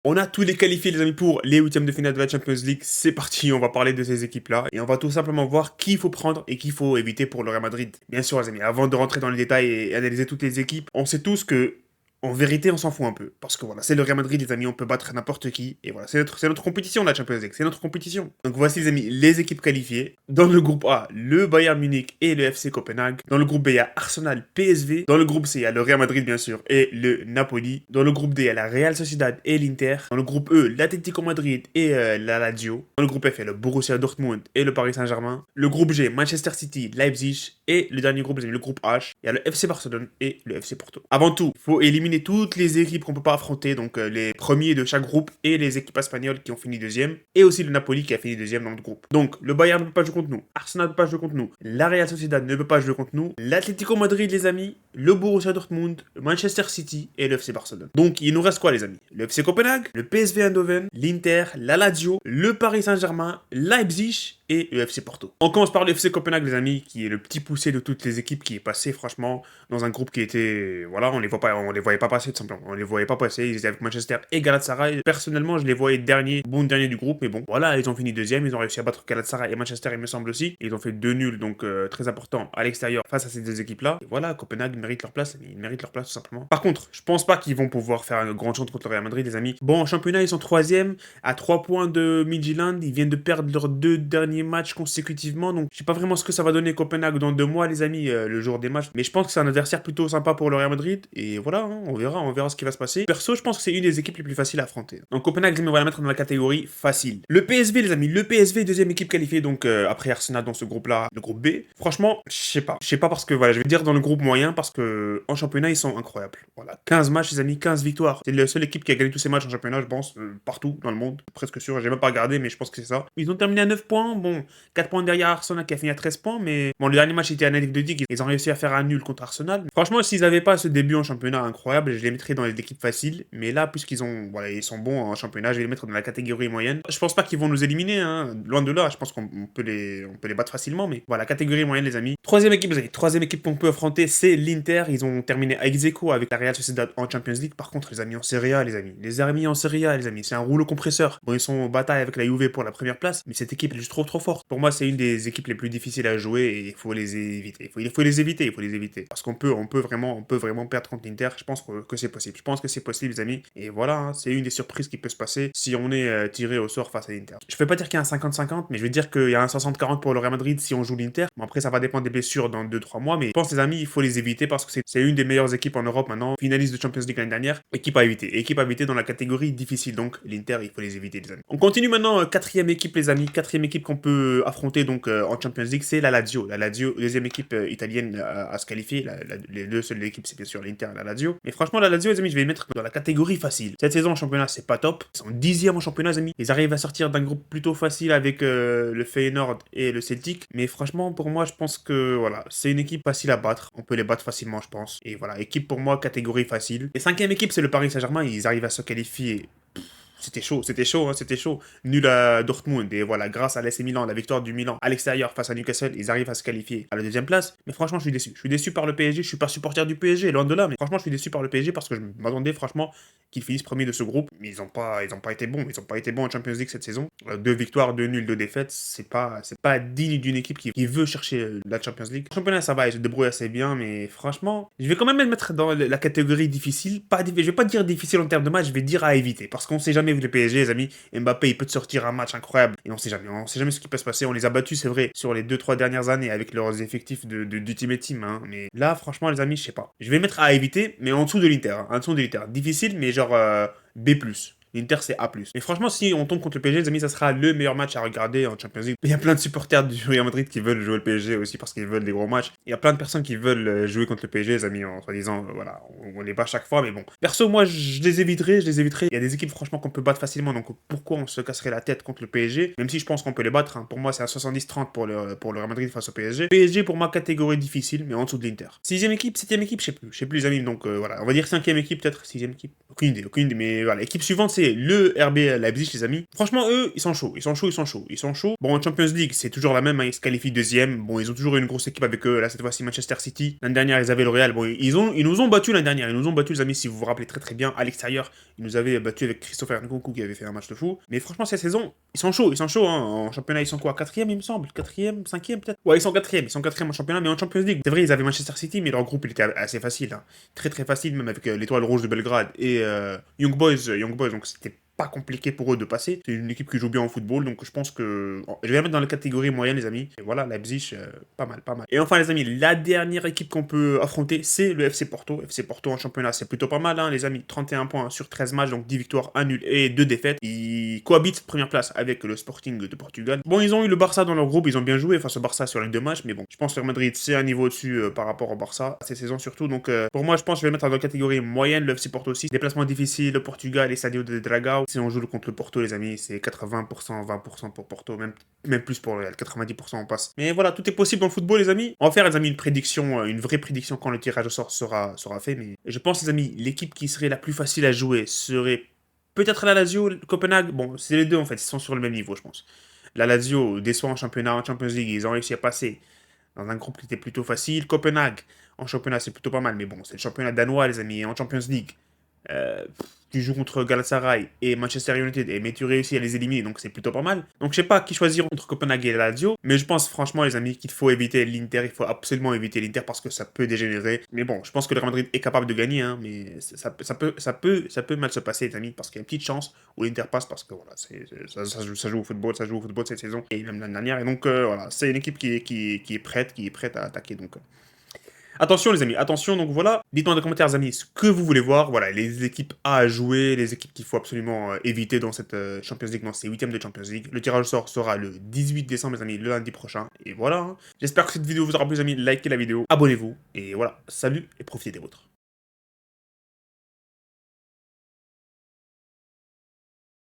On a tous les qualifiés, les amis, pour les huitièmes de finale de la Champions League. C'est parti, on va parler de ces équipes-là. Et on va tout simplement voir qui il faut prendre et qui il faut éviter pour le Real Madrid. Bien sûr, les amis, avant de rentrer dans les détails et analyser toutes les équipes, on sait tous que en vérité, on s'en fout un peu. Parce que voilà, c'est le Real Madrid, les amis, on peut battre n'importe qui. Et voilà, c'est notre compétition, la Champions League. C'est notre compétition. Donc voici, les amis, les équipes qualifiées. Dans le groupe A, le Bayern Munich et le FC Copenhague. Dans le groupe B, il y a Arsenal, PSV. Dans le groupe C, il y a le Real Madrid, bien sûr, et le Napoli. Dans le groupe D, il y a la Real Sociedad et l'Inter. Dans le groupe E, l'Atlético Madrid et la Lazio. Dans le groupe F, il y a le Borussia Dortmund et le Paris Saint-Germain. Le groupe G, Manchester City, Leipzig. Et le dernier groupe, les amis, le groupe H, il y a le FC Barcelone et le FC Porto. Avant tout, il faut éliminer toutes les équipes qu'on peut pas affronter, donc les premiers de chaque groupe et les équipes espagnoles qui ont fini deuxième, et aussi le Napoli qui a fini deuxième dans le groupe. Donc le Bayern ne peut pas jouer contre nous, Arsenal ne peut pas jouer contre nous, la Real Sociedad ne peut pas jouer contre nous, l'Atlético Madrid, les amis, le Borussia Dortmund, le Manchester City et le FC Barcelone. Donc il nous reste quoi, les amis? Le FC Copenhague, le PSV Eindhoven, l'Inter, la Lazio, le Paris Saint-Germain, Leipzig et le FC Porto. On commence par le FC Copenhague, les amis, qui est le petit poussé de toutes les équipes qui est passé, franchement, dans un groupe qui était, voilà, on les voyait pas passer tout simplement. On les voyait pas passer. Ils étaient avec Manchester et Galatasaray. Personnellement, je les voyais bon dernier du groupe, mais bon, voilà, ils ont fini deuxième. Ils ont réussi à battre Galatasaray et Manchester, il me semble aussi. Ils ont fait 2 nuls, donc très important à l'extérieur face à ces deux équipes-là. Et voilà, Copenhague mérite leur place. Ils méritent leur place tout simplement. Par contre, je pense pas qu'ils vont pouvoir faire une grande chance contre le Real Madrid, les amis. Bon, en championnat, ils sont troisième à 3 points de Midtjylland. Ils viennent de perdre leurs 2 derniers matchs consécutivement, donc je sais pas vraiment ce que ça va donner Copenhague dans 2 mois, les amis, le jour des matchs. Mais je pense que c'est un adversaire plutôt sympa pour le Real Madrid. Et voilà, hein, on verra ce qui va se passer. Perso, je pense que c'est une des équipes les plus faciles à affronter. Donc Copenhague, les amis, on va la mettre dans la catégorie facile. Le PSV, les amis, le PSV, deuxième équipe qualifiée, donc après Arsenal dans ce groupe-là, le groupe B. Franchement, je sais pas. Je sais pas parce que, voilà, je vais dire dans le groupe moyen parce que en championnat, ils sont incroyables. Voilà, 15 matchs, les amis, 15 victoires. C'est la seule équipe qui a gagné tous ses matchs en championnat, je pense, partout dans le monde. Presque sûr, j'ai même pas regardé, mais je pense que c'est ça. Ils ont terminé à 9 points. Bon, 4 points derrière Arsenal qui a fini à 13 points, mais bon, le dernier match était anecdotique. Ils ont réussi à faire un nul contre Arsenal. Franchement, s'ils n'avaient pas ce début en championnat incroyable, je les mettrais dans les équipes faciles. Mais là, puisqu'ils ont, voilà, ils sont bons en championnat, je vais les mettre dans la catégorie moyenne. Je pense pas qu'ils vont nous éliminer, hein. Loin de là. Je pense qu'on peut les battre facilement, mais voilà, catégorie moyenne, les amis. Troisième équipe, les amis. Troisième équipe qu'on peut affronter, c'est l'Inter. Ils ont terminé à ex-aequo avec la Real Sociedad en Champions League. Par contre, les amis, en Serie A, les amis. Les amis en Serie A, les amis. C'est un rouleau compresseur. Bon, ils sont en bataille avec la Juve pour la première place, mais cette équipe est juste trop forte. Pour moi, c'est une des équipes les plus difficiles à jouer et il faut les éviter. Il faut les éviter. Parce qu'on peut vraiment perdre contre l'Inter. Je pense que c'est possible. Je pense que c'est possible, les amis. Et voilà, hein, c'est une des surprises qui peut se passer si on est tiré au sort face à l'Inter. Je ne vais pas dire qu'il y a un 50-50, mais je vais dire qu'il y a un 60-40 pour le Real Madrid si on joue l'Inter. Bon, après, ça va dépendre des blessures dans 2-3 mois, mais je pense, les amis, il faut les éviter parce que c'est une des meilleures équipes en Europe maintenant, finaliste de Champions League l'année dernière. Équipe à éviter. Équipe à éviter dans la catégorie difficile. Donc, l'Inter, il faut les éviter, les amis. On continue maintenant, quatrième équipe, les amis. Quatrième équipe qu'on peut affronter donc en Champions League, c'est la Lazio. La Lazio, deuxième équipe italienne à se qualifier. Les deux seules équipes, c'est bien sûr l'Inter et la Lazio. Mais franchement, la Lazio, les amis, je vais les mettre dans la catégorie facile. Cette saison en championnat, c'est pas top. Ils sont dixième en championnat, les amis. Ils arrivent à sortir d'un groupe plutôt facile avec le Feyenoord et le Celtic. Mais franchement, pour moi, je pense que voilà, c'est une équipe facile à battre. On peut les battre facilement, je pense. Et voilà, équipe pour moi, catégorie facile. Et cinquième équipe, c'est le Paris Saint-Germain. Ils arrivent à se qualifier. C'était chaud, hein, c'était chaud. Nul à Dortmund. Et voilà, grâce à l'AC Milan, la victoire du Milan à l'extérieur face à Newcastle, ils arrivent à se qualifier à la deuxième place. Mais franchement, je suis déçu. Je suis déçu par le PSG. Je suis pas supporter du PSG, loin de là. Mais franchement, je suis déçu par le PSG parce que je m'attendais franchement qu'ils finissent premier de ce groupe. Mais ils ont pas été bons. Ils ont pas été bons en Champions League cette saison. 2 victoires, 2 nuls, 2 défaites. C'est pas digne d'une équipe qui veut chercher la Champions League. Le championnat, ça va, ils se débrouillent assez bien. Mais franchement, je vais quand même les mettre dans la catégorie difficile. Je vais pas dire difficile en termes de match, je vais dire à éviter. Parce qu'on sait jamais avec le PSG, les amis. Mbappé, il peut te sortir un match incroyable. Et on sait jamais ce qui peut se passer. On les a battus, c'est vrai, sur les 2-3 dernières années avec leurs effectifs d'Ultimate Team. Hein. Mais là, franchement, les amis, je sais pas. Je vais mettre à éviter, mais en dessous de l'Inter. Hein. En dessous de l'Inter. Difficile, mais genre B+. L'Inter, c'est A+. Mais franchement, si on tombe contre le PSG, les amis, ça sera le meilleur match à regarder en Champions League. Il y a plein de supporters du Real Madrid qui veulent jouer le PSG aussi parce qu'ils veulent des gros matchs. Il y a plein de personnes qui veulent jouer contre le PSG, les amis, en soi-disant, voilà, on les bat chaque fois, mais bon. Perso, moi, je les éviterai. Il y a des équipes, franchement, qu'on peut battre facilement, donc pourquoi on se casserait la tête contre le PSG, même si je pense qu'on peut les battre. Hein. Pour moi, c'est à 70-30 pour le Real Madrid face au PSG. PSG, pour moi, catégorie difficile, mais en dessous de l'Inter. Sixième équipe, septième équipe, je sais plus, les amis, donc voilà. On va dire cinquième équipe, peut-être, sixième équipe. Aucune idée, mais voilà. Équipe suivante, c'est le RB Leipzig, les amis. Franchement, eux, ils sont chauds. Ils sont chauds, ils sont chauds, ils sont chauds. Bon, en Champions League, c'est toujours la même. Hein, ils se qualifient deuxième. Bon, ils ont toujours une grosse équipe avec eux. Là, cette fois-ci, Manchester City. L'année dernière, ils avaient le Real. Bon, ils nous ont battus l'année dernière. Ils nous ont battus, les amis, si vous vous rappelez très très bien. À l'extérieur, ils nous avaient battus avec Christopher Nkunku qui avait fait un match de fou. Mais franchement, cette saison, ils sont chauds. Ils sont chauds. Hein. En championnat, ils sont quoi? Quatrième, il me semble. Quatrième, cinquième, peut-être. Ouais, ils sont quatrième. Ils sont quatrième en championnat, mais en Champions League. C'est vrai, ils avaient Manchester City, mais leur groupe, il était assez facile. Hein. Très très facile, même avec l'étoile rouge de Belgrade et Young Boys. Donc c'était pas compliqué pour eux de passer. C'est une équipe qui joue bien au football, donc je pense que je vais la mettre dans la catégorie moyenne, les amis. Et voilà, Leipzig, pas mal, pas mal. Et enfin, les amis, la dernière équipe qu'on peut affronter, c'est le FC Porto. FC Porto en championnat, c'est plutôt pas mal, hein, les amis. 31 points sur 13 matchs, donc 10 victoires, 1 nul et 2 défaites. Ils cohabitent première place avec le Sporting de Portugal. Bon, ils ont eu le Barça dans leur groupe, ils ont bien joué face au Barça sur les 2 matchs, mais bon, je pense que le Madrid, c'est un niveau au-dessus par rapport au Barça, cette saison surtout. Donc, pour moi, je pense que je vais le mettre dans la catégorie moyenne, le FC Porto aussi. Déplacement difficile, le Portugal et Stadio de Dragao. Si on joue contre le Porto, les amis, c'est 80%, 20% pour Porto, même plus pour le Real, 90% on passe. Mais voilà, tout est possible dans le football, les amis. On va faire, les amis, une prédiction, une vraie prédiction quand le tirage au sort sera fait. Mais je pense, les amis, l'équipe qui serait la plus facile à jouer serait peut-être la Lazio, Copenhague. Bon, c'est les deux en fait, ils sont sur le même niveau, je pense. La Lazio déçoit en championnat, en Champions League, ils ont réussi à passer dans un groupe qui était plutôt facile. Copenhague, en championnat, c'est plutôt pas mal, mais bon, c'est le championnat danois, les amis, et en Champions League. Tu joues contre Galatasaray et Manchester United, mais tu réussis à les éliminer, donc c'est plutôt pas mal. Donc je sais pas qui choisir entre Copenhague et Lazio, mais je pense franchement, les amis, qu'il faut éviter l'Inter, il faut absolument éviter l'Inter parce que ça peut dégénérer. Mais bon, je pense que le Real Madrid est capable de gagner, hein, mais ça peut mal se passer, les amis, parce qu'il y a une petite chance où l'Inter passe, parce que voilà, ça joue au football, cette saison, et même l'année dernière, et donc voilà, c'est une équipe qui est prête à attaquer, donc... Attention les amis, attention, donc voilà, dites-moi dans les commentaires les amis ce que vous voulez voir, voilà, les équipes à jouer, les équipes qu'il faut absolument éviter dans cette Champions League, dans ces huitièmes de Champions League. Le tirage au sort sera le 18 décembre les amis, le lundi prochain, et voilà, hein. J'espère que cette vidéo vous aura plu les amis, likez la vidéo, abonnez-vous, et voilà, salut et profitez des vôtres.